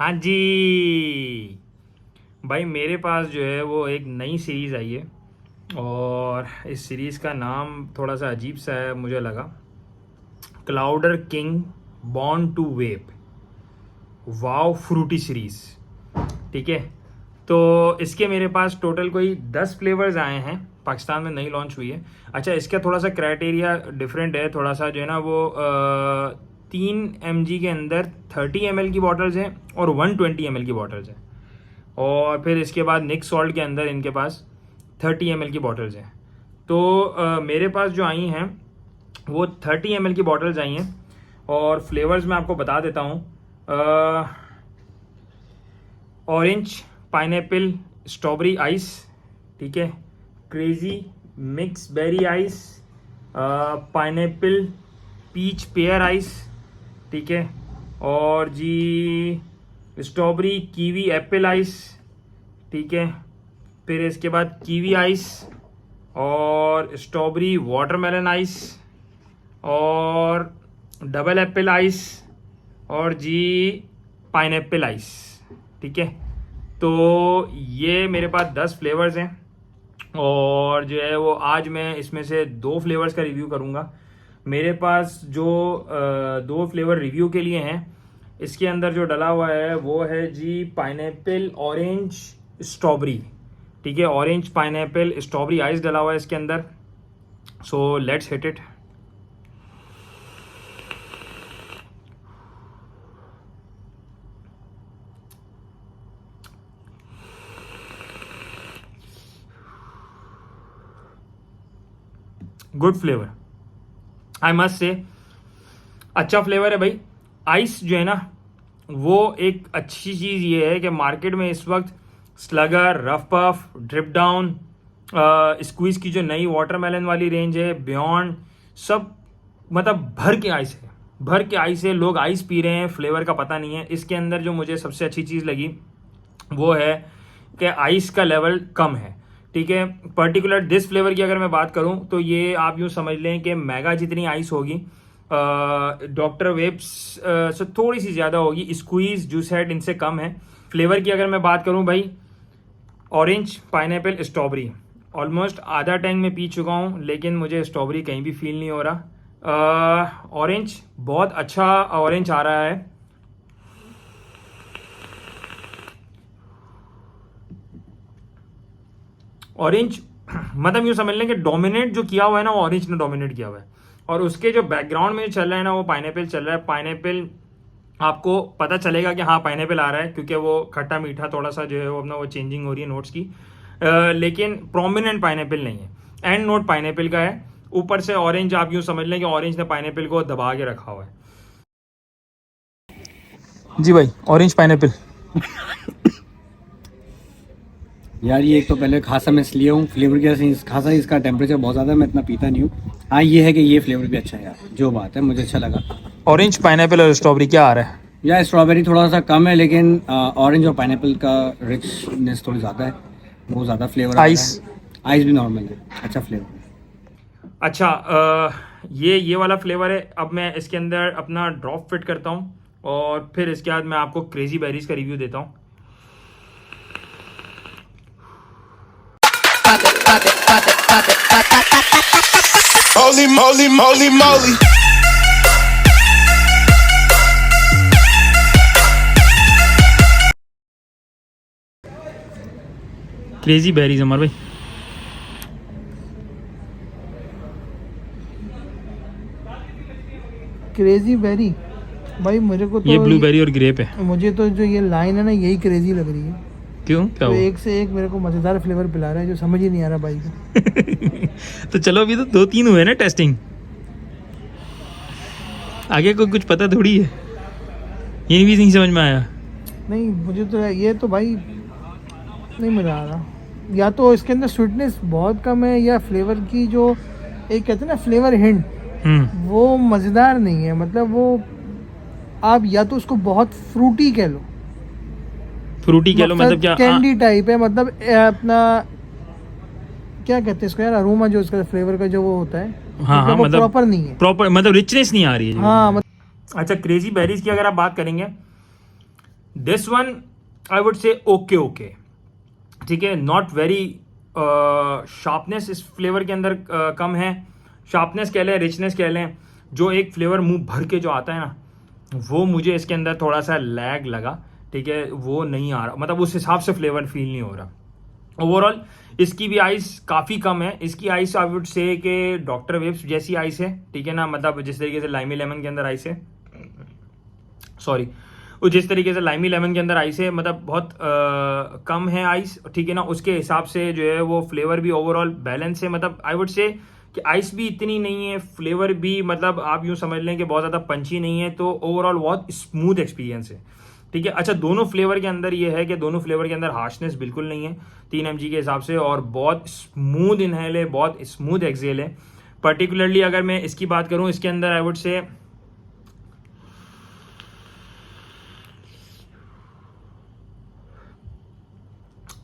हाँ जी भाई, मेरे पास जो है वो एक नई सीरीज़ आई है और इस सीरीज़ का नाम थोड़ा सा अजीब सा है मुझे लगा। Cloudr king born to vape wow fruity series. ठीक है, तो इसके मेरे पास टोटल कोई 10 फ्लेवर्स आए हैं, पाकिस्तान में नई लॉन्च हुई है। अच्छा, इसका थोड़ा सा क्राइटेरिया डिफरेंट है, थोड़ा सा जो है ना वो 3 mg के अंदर 30 ml की बॉटल्स हैं और 120 ml की बॉटल्स हैं। और फिर इसके बाद निक सॉल्ट के अंदर इनके पास 30 ml की बॉटल्स हैं। तो मेरे पास जो आई हैं वो 30 ml की बॉटल्स आई हैं और फ्लेवर्स मैं आपको बता देता हूँ। ऑरेंज, पाइनएप्पल, स्ट्रॉबेरी आइस, ठीक है, crazy mix berry ice, pineapple peach pear ice, ठीक है, और जी स्ट्रॉबेरी कीवी एप्पल आइस, ठीक है, फिर इसके बाद कीवी आइस और स्ट्रॉबेरी वाटरमेलन आइस और डबल एप्पल आइस और जी पाइनएप्पल आइस। ठीक है, तो ये मेरे पास 10 फ्लेवर्स हैं और जो है वो आज मैं इसमें से 2 फ्लेवर्स का रिव्यू करूँगा। मेरे पास जो 2 फ्लेवर रिव्यू के लिए हैं, इसके अंदर जो डला हुआ है वो है जी पाइनएप्पल ऑरेंज स्ट्रॉबेरी। ठीक है, ऑरेंज पाइनएप्पल स्ट्रॉबेरी आइस डला हुआ है इसके अंदर। So let's hit it. Good flavour, I must say अच्छा फ्लेवर है भाई। आइस जो है ना वो एक अच्छी चीज़ ये है कि मार्केट में इस वक्त slugger, rough puff, drip down, squeeze की जो नई वाटरमेलन वाली रेंज है, बियॉन्ड, सब मतलब भर के आइस है, भर के आइस है। लोग आइस पी रहे हैं, फ्लेवर का पता नहीं है। इसके अंदर जो मुझे सबसे अच्छी चीज़ लगी वो है कि आइस का लेवल कम है। ठीक है, पर्टिकुलर दिस फ्लेवर की अगर मैं बात करूं तो ये आप यूं समझ लें कि मेगा जितनी आइस होगी, डॉक्टर वेब्स से थोड़ी सी ज़्यादा होगी, स्क्वीज, जूस हेड इनसे कम है। फ्लेवर की अगर मैं बात करूं भाई, ऑरेंज पाइनएप्पल स्ट्रॉबेरी, ऑलमोस्ट आधा टैंक में पी चुका हूं लेकिन मुझे स्ट्रॉबेरी कहीं भी फील नहीं हो रहा। ऑरेंज बहुत अच्छा ऑरेंज आ रहा है। ऑरेंज मतलब यूँ समझ लें कि डोमिनेट जो किया हुआ है ना वो ऑरेंज ने डोमिनेट किया हुआ है और उसके जो बैकग्राउंड में चल रहा है ना वो पाइनएप्पल चल रहा है। पाइनएप्पल आपको पता चलेगा कि हाँ पाइनएप्पल आ रहा है क्योंकि वो खट्टा मीठा थोड़ा सा जो है वो अपना वो चेंजिंग हो रही है नोट्स की, लेकिन प्रोमिनेंट पाइनएप्पल नहीं है। एंड नोट पाइनएप्पल का है, ऊपर से ऑरेंज आप यूँ समझ लें कि ऑरेंज ने पाइनएप्पल को दबा के रखा हुआ है। जी भाई, ऑरेंज पाइनएप्पल यार ये एक तो पहले खासा मैं इसलिए हूँ फ्लेवर की वजह से, खासा इसका टेम्परेचर बहुत ज़्यादा, मैं इतना पीता नहीं हूँ। हाँ ये है कि ये फ्लेवर भी अच्छा है यार, जो बात है मुझे अच्छा लगा। ऑरेंज पाइनएप्पल और स्ट्रॉबेरी क्या आ रहा है? यार स्ट्रॉबेरी थोड़ा सा कम है लेकिन ऑरेंज और पाइनएप्पल का रिचनेस थोड़ी ज़्यादा है, बहुत ज़्यादा फ्लेवर। आइस भी नॉर्मल है, अच्छा फ्लेवर। अच्छा, ये वाला फ्लेवर है। अब मैं इसके अंदर अपना ड्रॉप फिट करता हूँ और फिर इसके बाद मैं आपको क्रेजी बेरीज का रिव्यू देता हूँ। Holy moly, moly, moly. Crazy berries Amar भाई, क्रेजी बेरी भाई, मुझे को तो ये ब्लूबेरी और ग्रेप है। मुझे तो जो ये लाइन है ना यही क्रेजी लग रही है। क्यों, क्या तो हुआ? एक से एक मेरे को मज़ेदार फ्लेवर पिला रहा है जो समझ ही नहीं आ रहा भाई को। तो चलो, अभी तो 2-3 हुए ना टेस्टिंग, आगे को कुछ पता थोड़ी है। ये भी नहीं समझ में आया। नहीं मुझे तो ये तो भाई नहीं मज़ा आ रहा। या तो इसके अंदर स्वीटनेस बहुत कम है या फ्लेवर की जो एक कहते हैं ना फ्लेवर हिंट, वो मज़ेदार नहीं है। मतलब वो आप या तो उसको बहुत फ्रूटी कह लो, फ्रूटी कह लो, मतलब क्या? कैंडी टाइप है। मतलब अपना क्या कहते हैं इसको यार, अरोमा जो इसका फ्लेवर का जो वो होता है, हाँ हाँ, मतलब प्रॉपर नहीं है, प्रॉपर मतलब रिचनेस नहीं आ रही है। हाँ अच्छा, क्रेजी बेरीज की अगर आप बात करेंगे this one I would say okay, ठीक है, नॉट वेरी शार्पनेस इस फ्लेवर के अंदर कम है, शार्पनेस कह लें, रिचनेस कह लें, जो एक फ्लेवर मुंह भर के जो आता है ना, वो मुझे इसके अंदर थोड़ा सा लैग लगा, ठीक है, वो नहीं आ रहा, मतलब उस हिसाब से फ्लेवर फील नहीं हो रहा। ओवरऑल इसकी भी आइस काफ़ी कम है, इसकी आइस आई वुड से कि डॉक्टर वेब्स जैसी आइस है, ठीक है ना, मतलब जिस तरीके से लाइमी लेमन के अंदर आइस है, सॉरी, जिस तरीके से लाइमी लेमन के अंदर आइस है, मतलब बहुत कम है आइस, ठीक है ना, उसके हिसाब से जो है वो फ्लेवर भी ओवरऑल बैलेंस है, मतलब आई वुड से कि आइस भी इतनी नहीं है, फ्लेवर भी मतलब आप यूं समझ लें कि बहुत ज़्यादा पंची नहीं है, तो ओवरऑल बहुत स्मूथ एक्सपीरियंस है, ठीक है। अच्छा, दोनों फ्लेवर के अंदर ये है कि दोनों फ्लेवर के अंदर हार्शनेस बिल्कुल नहीं है 3 mg के हिसाब से, और बहुत स्मूथ इनहेल है, बहुत स्मूथ एक्सेल है। पर्टिकुलरली अगर मैं इसकी बात करूं, इसके अंदर आई वुड से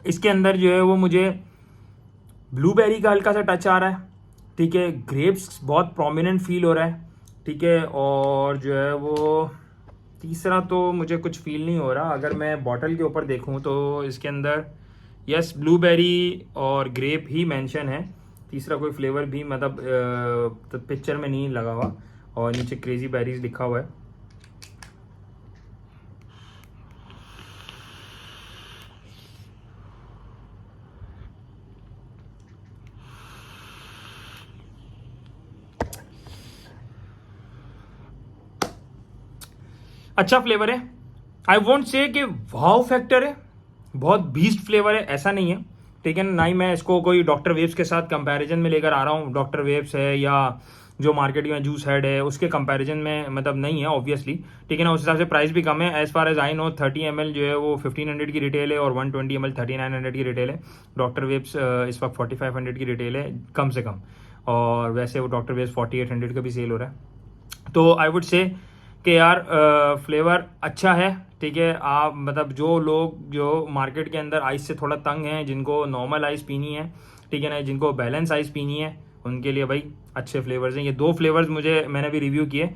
इसके अंदर जो है वो मुझे ब्लूबेरी का हल्का सा टच आ रहा है, ठीक है, ग्रेप्स बहुत प्रोमिनेंट फील हो रहा है, ठीक है, और जो है वो तीसरा तो मुझे कुछ फील नहीं हो रहा। अगर मैं बॉटल के ऊपर देखूं तो इसके अंदर यस ब्लूबेरी और ग्रेप ही मेंशन है, तीसरा कोई फ्लेवर भी मतलब तो पिक्चर में नहीं लगा हुआ, और नीचे क्रेजी बेरीज लिखा हुआ है। अच्छा फ्लेवर है, आई वोंट से कि वाव फैक्टर है, बहुत बीस्ट फ्लेवर है ऐसा नहीं है, ठीक है ना ही मैं इसको कोई डॉक्टर वेव्स के साथ कंपैरिजन में लेकर आ रहा हूँ, डॉक्टर वेव्स है या जो मार्केट में जूस हेड है उसके कंपैरिजन में मतलब नहीं है ऑब्वियसली, ठीक है ना, उस हिसाब से प्राइस भी कम है। As far as I know 30 ml जो है वो 1500 की रिटेल है और 120 ml 3900 की रिटेल है। डॉक्टर वेव्स इस वक्त 4500 की रिटेल है कम से कम, और वैसे वो डॉक्टर वेव्स 4800 का भी सेल हो रहा है। तो आई वुड से कि यार फ्लेवर अच्छा है, ठीक है, आप मतलब जो लोग जो मार्केट के अंदर आइस से थोड़ा तंग हैं, जिनको नॉर्मल आइस पीनी है, ठीक है ना, जिनको बैलेंस आइस पीनी है, उनके लिए भाई अच्छे फ्लेवर्स हैं। ये 2 फ्लेवर्स मैंने भी रिव्यू किए,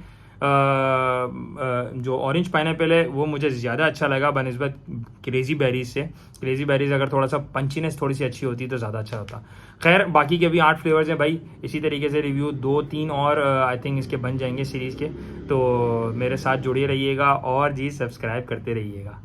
जो ऑरेंज पाइनएप्पल है वो मुझे ज़्यादा अच्छा लगा बनिस्बत क्रेजी बेरीज से। क्रेजी बेरीज अगर थोड़ा सा पंचीनेस थोड़ी सी अच्छी होती तो ज़्यादा अच्छा होता। खैर बाकी के भी 8 फ्लेवर्स हैं भाई, इसी तरीके से रिव्यू 2-3 और आई थिंक इसके बन जाएंगे सीरीज़ के, तो मेरे साथ जुड़े रहिएगा और जी सब्सक्राइब करते रहिएगा।